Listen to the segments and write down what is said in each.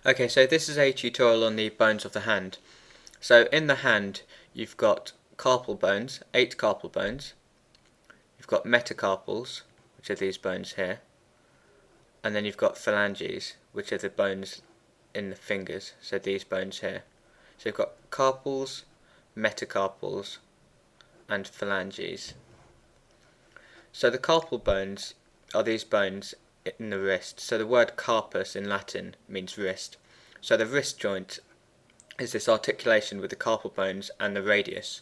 Okay, so this is a tutorial on the bones of the hand. So in the hand you've got carpal bones, 8 carpal bones. You've got metacarpals, which are these bones here. And then you've got phalanges, which are the bones in the fingers, so these bones here. So you've got carpals, metacarpals, and phalanges. So the carpal bones are these bones in the wrist. So the word carpus in Latin means wrist. So the wrist joint is this articulation with the carpal bones and the radius.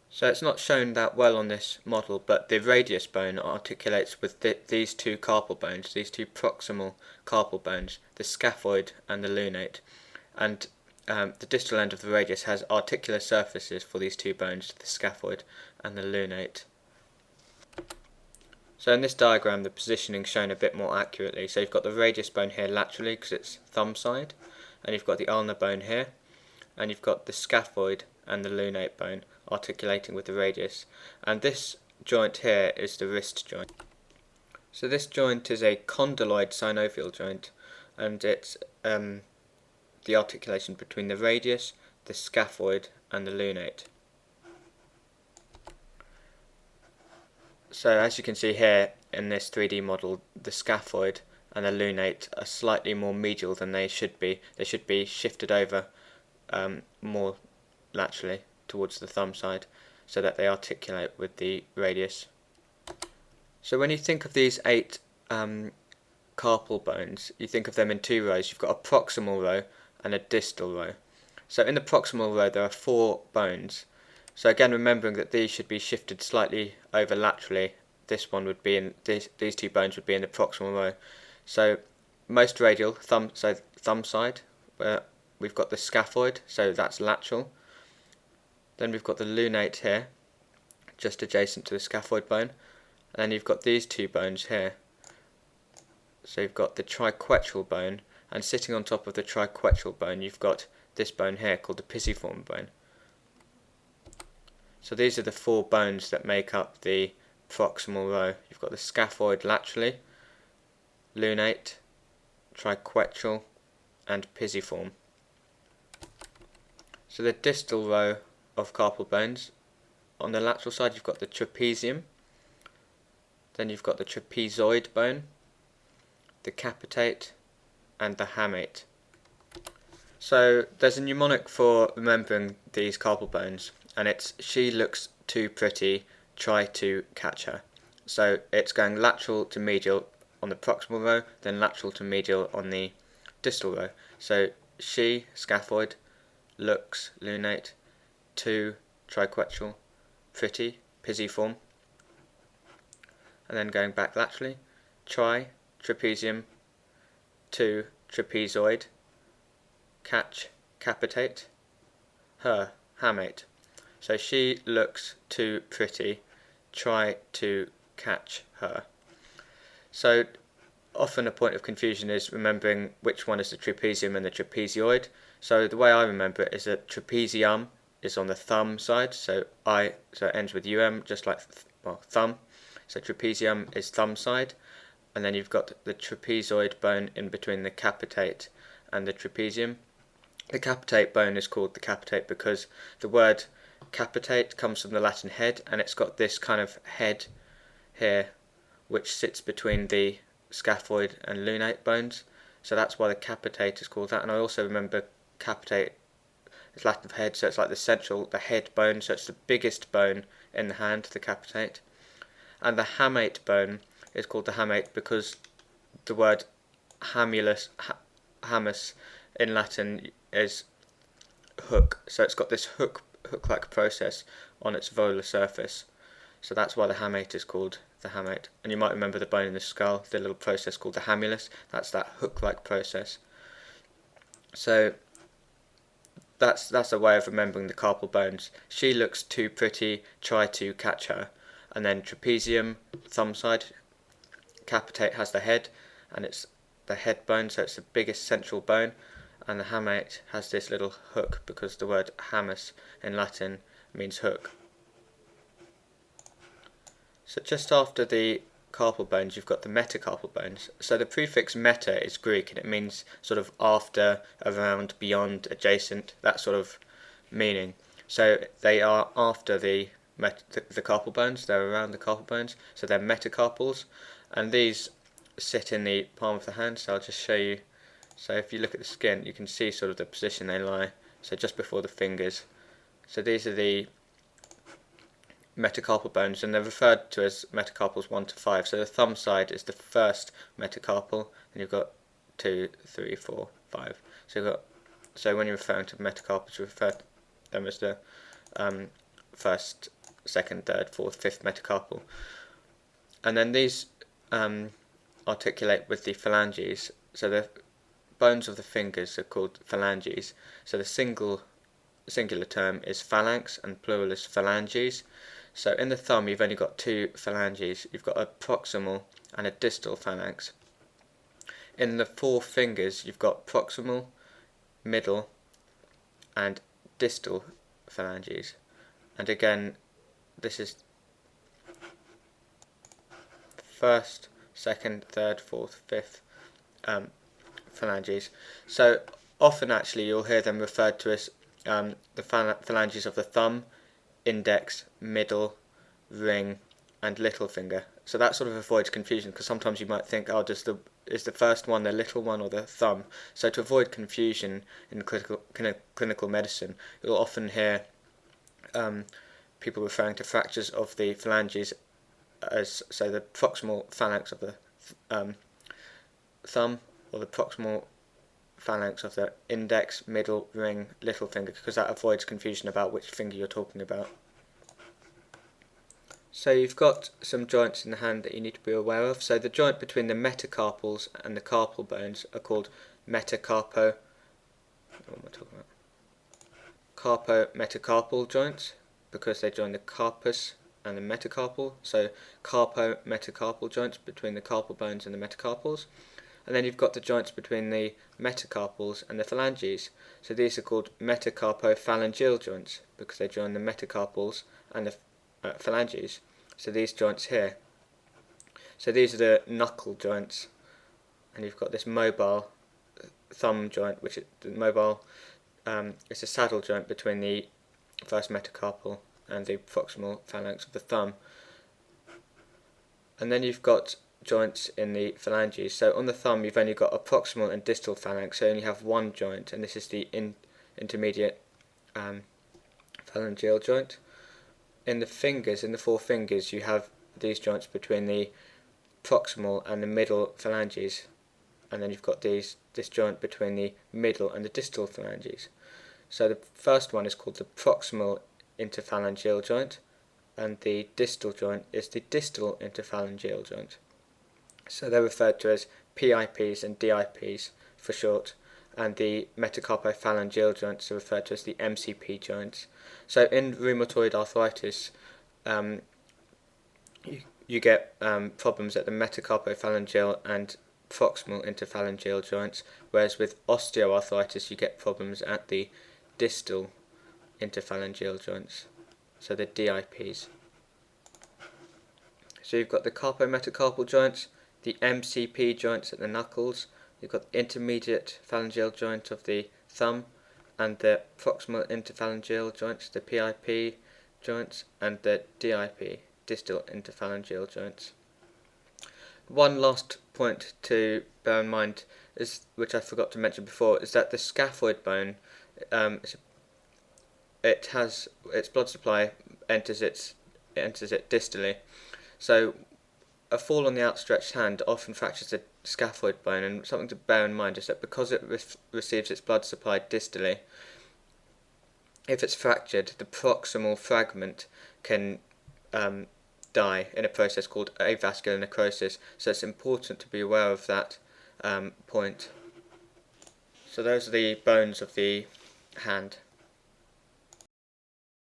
So it's not shown that well on this model, but the radius bone articulates with these two carpal bones, these two proximal carpal bones, the scaphoid and the lunate. And the distal end of the radius has articular surfaces for these two bones, the scaphoid and the lunate. So in this diagram the positioning is shown a bit more accurately. So you've got the radius bone here laterally because it's thumb side, and you've got the ulnar bone here, and you've got the scaphoid and the lunate bone articulating with the radius, and this joint here is the wrist joint. So this joint is a condyloid synovial joint, and it's the articulation between the radius, the scaphoid and the lunate. So as you can see here in this 3D model, the scaphoid and the lunate are slightly more medial than they should be. They should be shifted over more laterally towards the thumb side so that they articulate with the radius. So when you think of these 8 carpal bones, you think of them in 2 rows. You've got a proximal row and a distal row. So in the proximal row there are 4 bones. So again, remembering that these should be shifted slightly over laterally, this one would be in these 2 bones would be in the proximal row. So most radial, thumb side, where we've got the scaphoid, so that's lateral. Then we've got the lunate here, just adjacent to the scaphoid bone, and then you've got these 2 bones here. So you've got the triquetral bone, and sitting on top of the triquetral bone you've got this bone here called the pisiform bone. So these are the 4 bones that make up the proximal row. You've got the scaphoid laterally, lunate, triquetral and pisiform. So the distal row of carpal bones, on the lateral side you've got the trapezium, then you've got the trapezoid bone, the capitate and the hamate. So there's a mnemonic for remembering these carpal bones, and it's "she looks too pretty, try to catch her." So it's going lateral to medial on the proximal row, then lateral to medial on the distal row. So she, scaphoid, looks, lunate, to, triquetral, pretty, pisiform, and then going back laterally, tri, trapezium, to, trapezoid, catch, capitate, her, hamate. So she looks too pretty, try to catch her. So often a point of confusion is remembering which one is the trapezium and the trapezoid. So the way I remember it is that trapezium is on the thumb side, so it ends with um, just like thumb. So trapezium is thumb side, and then you've got the trapezoid bone in between the capitate and the trapezium. The capitate bone is called the capitate because the word capitate comes from the Latin head, and it's got this kind of head here which sits between the scaphoid and lunate bones, so that's why the capitate is called that. And I also remember capitate is Latin for head, so it's like the head bone, so it's the biggest bone in the hand, the capitate. And the hamate bone is called the hamate because the word hamus in Latin is hook, so it's got this hook-like process on its volar surface, so that's why the hamate is called the hamate. And you might remember the bone in the skull, the little process called the hamulus, that's that hook-like process. So that's a way of remembering the carpal bones. She looks too pretty, try to catch her. And then trapezium, thumb side, capitate has the head, and it's the head bone, so it's the biggest central bone. And the hamate has this little hook because the word hamus in Latin means hook. So just after the carpal bones, you've got the metacarpal bones. So the prefix meta is Greek, and it means sort of after, around, beyond, adjacent, that sort of meaning. So they are after the carpal bones, they're around the carpal bones, so they're metacarpals, and these sit in the palm of the hand. So I'll just show you. So if you look at the skin, you can see sort of the position they lie, so just before the fingers. So these are the metacarpal bones, and they're referred to as metacarpals 1 to 5. So the thumb side is the first metacarpal, and you've got 2, 3, 4, 5. So when you're referring to metacarpals, you refer to them as the first, second, third, fourth, fifth metacarpal. And then these articulate with the phalanges. So the bones of the fingers are called phalanges. So the singular term is phalanx and plural is phalanges. So in the thumb you've only got 2 phalanges. You've got a proximal and a distal phalanx. In the 4 fingers you've got proximal, middle and distal phalanges. And again, this is first, second, third, fourth, fifth phalanges. So often actually you'll hear them referred to as the phalanges of the thumb, index, middle, ring and little finger. So that sort of avoids confusion, because sometimes you might think, oh, is the first one the little one or the thumb? So to avoid confusion in clinical medicine, you'll often hear people referring to fractures of the phalanges as, so the proximal phalanx of the thumb, or the proximal phalanx of the index, middle, ring, little finger, because that avoids confusion about which finger you're talking about. So you've got some joints in the hand that you need to be aware of. So the joint between the metacarpals and the carpal bones are called metacarpometacarpal joints, because they join the carpus and the metacarpal. So carpometacarpal joints between the carpal bones and the metacarpals. And then you've got the joints between the metacarpals and the phalanges. So these are called metacarpophalangeal joints, because they join the metacarpals and the phalanges. So these joints here. So these are the knuckle joints, and you've got this mobile thumb joint, which is the mobile. It's a saddle joint between the first metacarpal and the proximal phalanx of the thumb. And then you've got joints in the phalanges. So on the thumb you've only got a proximal and distal phalanx, so you only have one joint, and this is the intermediate phalangeal joint. In the fingers, in the 4 fingers, you have these joints between the proximal and the middle phalanges, and then you've got this joint between the middle and the distal phalanges. So the first one is called the proximal interphalangeal joint, and the distal joint is the distal interphalangeal joint. So they're referred to as PIPs and DIPs for short, and the metacarpophalangeal joints are referred to as the MCP joints. So in rheumatoid arthritis, you get problems at the metacarpophalangeal and proximal interphalangeal joints, whereas with osteoarthritis you get problems at the distal interphalangeal joints, so the DIPs. So you've got the carpometacarpal joints, the MCP joints at the knuckles, you've got the intermediate phalangeal joint of the thumb, and the proximal interphalangeal joints, the PIP joints, and the DIP, distal interphalangeal joints. One last point to bear in mind, is, which I forgot to mention before, is that the scaphoid bone, it has its blood supply enters it distally. So a fall on the outstretched hand often fractures the scaphoid bone, and something to bear in mind is that because it receives its blood supply distally, if it's fractured, the proximal fragment can die in a process called avascular necrosis. So it's important to be aware of that point. So those are the bones of the hand.